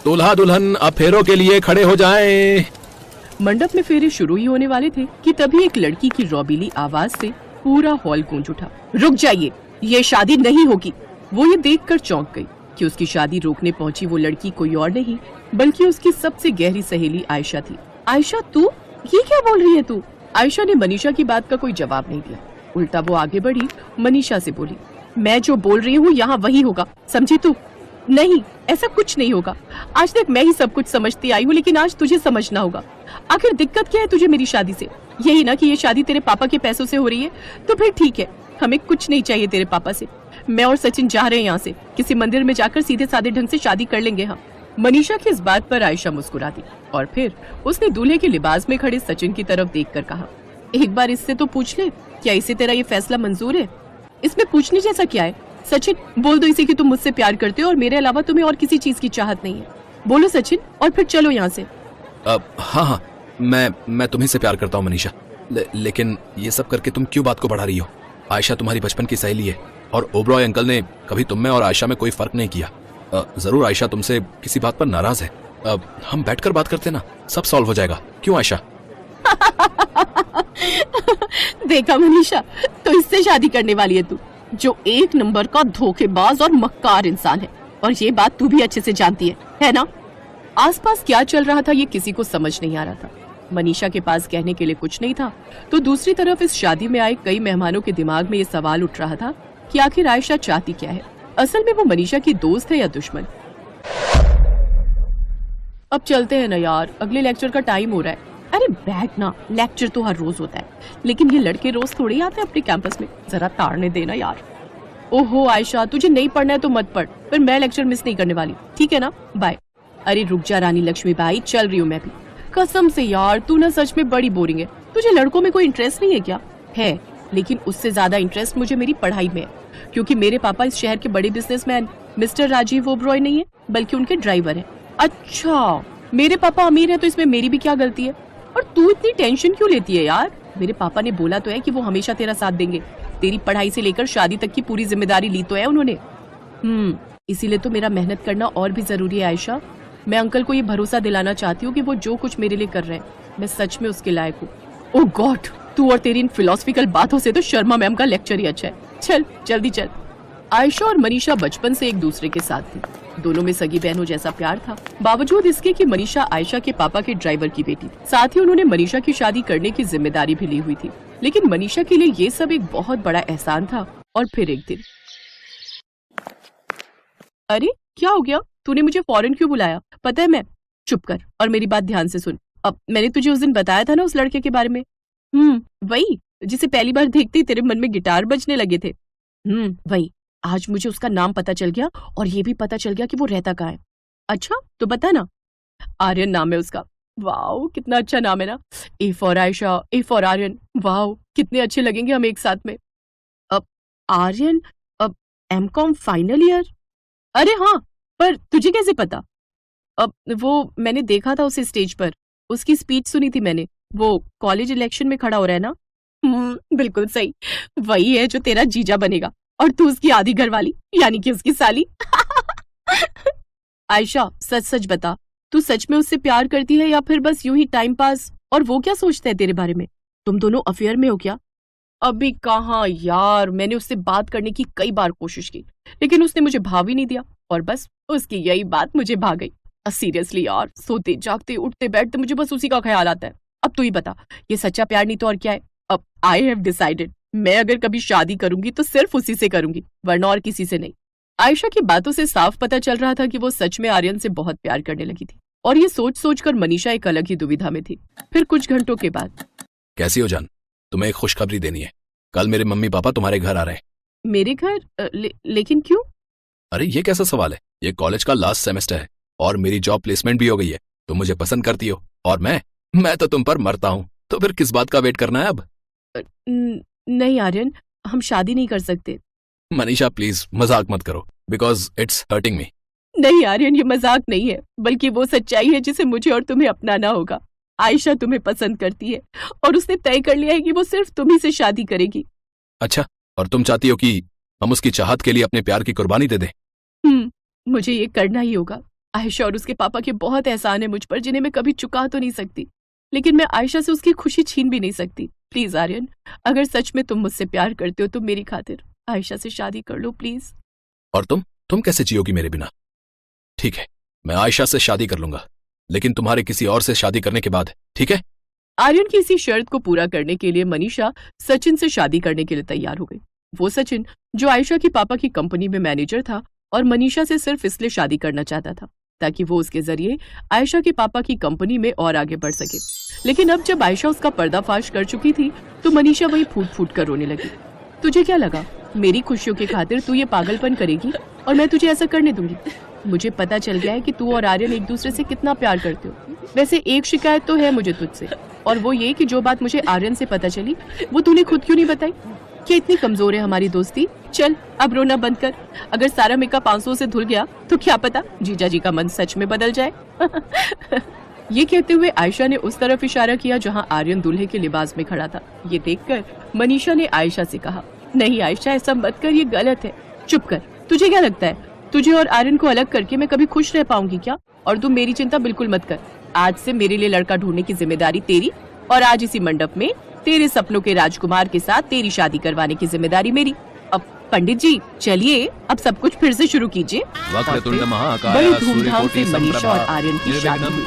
दूल्हा दुल्हन अब फेरों के लिए खड़े हो जाएं। मंडप में फेरे शुरू ही होने वाले थे कि तभी एक लड़की की रौबीली आवाज से पूरा हॉल गूंज उठा। रुक जाइए, ये शादी नहीं होगी। वो ये देखकर चौंक गई कि उसकी शादी रोकने पहुंची वो लड़की कोई और नहीं बल्कि उसकी सबसे गहरी सहेली आयशा थी। आयशा, तू ये क्या बोल रही है तू? आयशा ने मनीषा की बात का कोई जवाब नहीं दिया। उल्टा वो आगे बढ़ी, मनीषा से बोली, मैं जो बोल रही हूँ यहाँ वही होगा, समझी तू? नहीं, ऐसा कुछ नहीं होगा। आज तक मैं ही सब कुछ समझती आई हूँ, लेकिन आज तुझे समझना होगा। आखिर दिक्कत क्या है तुझे मेरी शादी से? यही ना कि ये शादी तेरे पापा के पैसों से हो रही है? तो फिर ठीक है, हमें कुछ नहीं चाहिए तेरे पापा से। मैं और सचिन जा रहे हैं यहाँ से, किसी मंदिर में जाकर सीधे साधे ढंग से शादी कर लेंगे हम। मनीषा की इस बात पर आयशा मुस्कुरा दी और फिर उसने दूल्हे के लिबास में खड़े सचिन की तरफ देखकर कहा, एक बार इससे तो पूछ ले, क्या इसे तेरा ये फैसला मंजूर है? इसमें पूछने जैसा क्या है? सचिन, बोल दो इसे कि तुम मुझसे प्यार करते हो और मेरे अलावा तुम्हें और किसी चीज की चाहत नहीं है। बोलो सचिन, और फिर चलो यहाँ से। हाँ, मैं तुम्ही से प्यार करता हूँ मनीषा, लेकिन ये सब करके तुम क्यों बात को बढ़ा रही हो? आयशा तुम्हारी बचपन की सहेली है और ओबरॉय अंकल ने कभी तुम में और आयशा में कोई फर्क नहीं किया। जरूर आयशा तुमसे किसी बात पर नाराज है। हम बैठकर बात करते ना, सब सॉल्व हो जाएगा। क्यों आयशा? देखा मनीषा, तो इससे शादी करने वाली है तू, जो एक नंबर का धोखेबाज और मक्कार इंसान है। और ये बात तू भी अच्छे से जानती है ना? आसपास क्या चल रहा था ये किसी को समझ नहीं आ रहा था। मनीषा के पास कहने के लिए कुछ नहीं था, तो दूसरी तरफ इस शादी में आए कई मेहमानों के दिमाग में ये सवाल उठ रहा था कि आखिर आयशा चाहती क्या है? असल में वो मनीषा की दोस्त है या दुश्मन? अब चलते हैं ना यार, अगले लेक्चर का टाइम हो रहा है। अरे बैठ ना, लेक्चर तो हर रोज होता है, लेकिन ये लड़के रोज थोड़ी आते हैं अपने कैंपस में, जरा ताड़ने देना यार। ओहो आयशा, तुझे नहीं पढ़ना है तो मत पढ़, पर मैं लेक्चर मिस नहीं करने वाली, ठीक है ना? बाय। अरे रुक जा रानी लक्ष्मीबाई, चल रही हूँ मैं भी। कसम से यार, तू ना सच में बड़ी बोरिंग है। तुझे लड़कों में कोई इंटरेस्ट नहीं है क्या? है, लेकिन उससे ज्यादा इंटरेस्ट मुझे मेरी पढ़ाई में है, क्योंकि मेरे पापा इस शहर के बड़े बिजनेसमैन मिस्टर राजीव ओबरॉय नहीं है, बल्कि उनके ड्राइवर है। अच्छा, मेरे पापा अमीर है तो इसमें मेरी भी क्या गलती है? और तू इतनी टेंशन क्यों लेती है यार? मेरे पापा ने बोला तो है कि वो हमेशा तेरा साथ देंगे। तेरी पढ़ाई से लेकर शादी तक की पूरी जिम्मेदारी ली तो है उन्होंने। इसीलिए तो मेरा मेहनत करना और भी जरूरी है आयशा। मैं अंकल को ये भरोसा दिलाना चाहती हूँ कि वो जो कुछ मेरे लिए कर रहे हैं, मैं सच में उसके लायक हूँ। ओह गॉड, तू और तेरी इन फिलोसफिकल बातों से तो शर्मा मैम का लेक्चर ही अच्छा है। चल जल्दी चल। आयशा और मनीषा बचपन से एक दूसरे के साथ थी। दोनों में सगी बहनों जैसा प्यार था, बावजूद इसके कि मनीषा आयशा के पापा के ड्राइवर की बेटी थी। साथ ही उन्होंने मनीषा की शादी करने की जिम्मेदारी भी ली हुई थी, लेकिन मनीषा के लिए ये सब एक बहुत बड़ा एहसान था। और फिर एक दिन, अरे क्या हो गया? तूने मुझे फौरन क्यों बुलाया? पता है मैं। चुप कर और मेरी बात ध्यान से सुन। अब मैंने तुझे उस दिन बताया था ना उस लड़के के बारे में। वही जिसे पहली बार देखते ही तेरे मन में गिटार बजने लगे थे। वही। आज मुझे उसका नाम पता चल गया और ये भी पता चल गया कि वो रहता कहाँ है। अच्छा तो बता ना। आर्यन नाम है उसका। वाओ, कितना अच्छा नाम है ना। A for Aisha, A for Aryan. Wow, कितने अच्छे लगेंगे हम एक साथ में। अब आर्यन, अब एमकॉम फाइनल ईयर। अरे हाँ, पर तुझे कैसे पता? अब वो मैंने देखा था उसे स्टेज पर, उसकी स्पीच सुनी थी मैंने। वो कॉलेज इलेक्शन में खड़ा हो रहा है ना? बिल्कुल सही, वही है जो तेरा जीजा बनेगा और तू उसकी आधी घरवाली, यानी कि उसकी साली। आयशा सच सच बता, तू सच में उससे प्यार करती है या फिर बस यूं ही टाइम पास? और वो क्या सोचता है तेरे बारे में? तुम दोनों अफेयर में हो क्या? अभी कहाँ यार, मैंने उससे बात करने की कई बार कोशिश की, लेकिन उसने मुझे भाव ही नहीं दिया और बस उसकी यही बात मुझे भा गई। सीरियसली यार, सोते जागते उठते बैठते मुझे बस उसी का ख्याल आता है। अब तू ही बता, ये सच्चा प्यार नहीं तो और क्या है? अब आई हैव डिसाइडेड, मैं अगर कभी शादी करूंगी तो सिर्फ उसी से करूंगी, वरना और किसी से नहीं। आयशा की बातों से साफ पता चल रहा था कि वो सच में आर्यन से बहुत प्यार करने लगी थी, और ये सोच सोच कर मनीषा एक अलग ही दुविधा में थी। फिर कुछ घंटों के बाद, कैसी हो जान? तुम्हें एक खुशखबरी देनी है। कल मेरे मम्मी पापा तुम्हारे घर आ रहे हैं। मेरे घर? लेकिन क्यों? अरे ये कैसा सवाल है? ये कॉलेज का लास्ट सेमेस्टर है और मेरी जॉब प्लेसमेंट भी हो गई है। तुम मुझे पसंद करती हो और मैं तो तुम पर मरता हूँ, तो फिर किस बात का वेट करना है अब? नहीं आर्यन, हम शादी नहीं कर सकते। मनीषा प्लीज मजाक मत करो, बिकॉज इट्स हर्टिंग मी। नहीं आर्यन, ये मजाक नहीं है, बल्कि वो सच्चाई है जिसे मुझे और तुम्हें अपनाना होगा। आयशा तुम्हें पसंद करती है और उसने तय कर लिया है कि वो सिर्फ तुम्ही से शादी करेगी। अच्छा, और तुम चाहती हो कि हम उसकी चाहत के लिए अपने प्यार की कुर्बानी दे दें? मुझे ये करना ही होगा। आयशा और उसके पापा के बहुत एहसान है मुझ पर, जिन्हें मैं कभी चुका तो नहीं सकती, लेकिन मैं आयशा से उसकी खुशी छीन भी नहीं सकती। प्लीज आर्यन, अगर सच में तुम मुझसे प्यार करते हो तो मेरी खातिर आयशा से शादी कर लो प्लीज। और तुम कैसे जियोगी मेरे बिना? ठीक है, मैं आयशा से शादी कर लूंगा, लेकिन तुम्हारे किसी और से शादी करने के बाद, ठीक है? आर्यन की इसी शर्त को पूरा करने के लिए मनीषा सचिन से शादी करने के लिए तैयार हो गई। वो सचिन जो आयशा के पापा की कंपनी में मैनेजर था और मनीषा से सिर्फ इसलिए शादी करना चाहता था ताकि वो उसके जरिए आयशा के पापा की कंपनी में और आगे बढ़ सके। लेकिन अब जब आयशा उसका पर्दाफाश कर चुकी थी तो मनीषा वही फूट फूट कर रोने लगी। तुझे क्या लगा मेरी खुशियों की खातिर तू ये पागलपन करेगी और मैं तुझे ऐसा करने दूंगी? मुझे पता चल गया है कि तू और आर्यन एक दूसरे से कितना प्यार करते हो। वैसे एक शिकायत तो है मुझे तुझसे, और वो ये कि जो बात मुझे आर्यन से पता चली वो तूने खुद क्यों नहीं बताई? क्या इतनी कमजोर है हमारी दोस्ती? चल अब रोना बंद कर। अगर सारा मेकअप आंसुओं से धुल गया तो क्या पता जीजा जी का मन सच में बदल जाए। ये कहते हुए आयशा ने उस तरफ इशारा किया जहां आर्यन दूल्हे के लिबास में खड़ा था। ये देखकर मनीषा ने आयशा से कहा, नहीं आयशा, ऐसा मत कर, ये गलत है। चुप कर। तुझे क्या लगता है तुझे और आर्यन को अलग करके मैं कभी खुश रह पाऊंगी क्या? और तू मेरी चिंता बिल्कुल मत कर। आज से मेरे लिए लड़का ढूंढने की जिम्मेदारी तेरी, और आज इसी मंडप में तेरे सपनों के राजकुमार के साथ तेरी शादी करवाने की जिम्मेदारी मेरी। अब पंडित जी चलिए, अब सब कुछ फिर से शुरू कीजिए। वक्रतुंड महाकाय बड़ी धूमधाम से सूर्यकोटि मनीषा और समप्रभा आर्यन की शादी निर्विघ्नं हुई।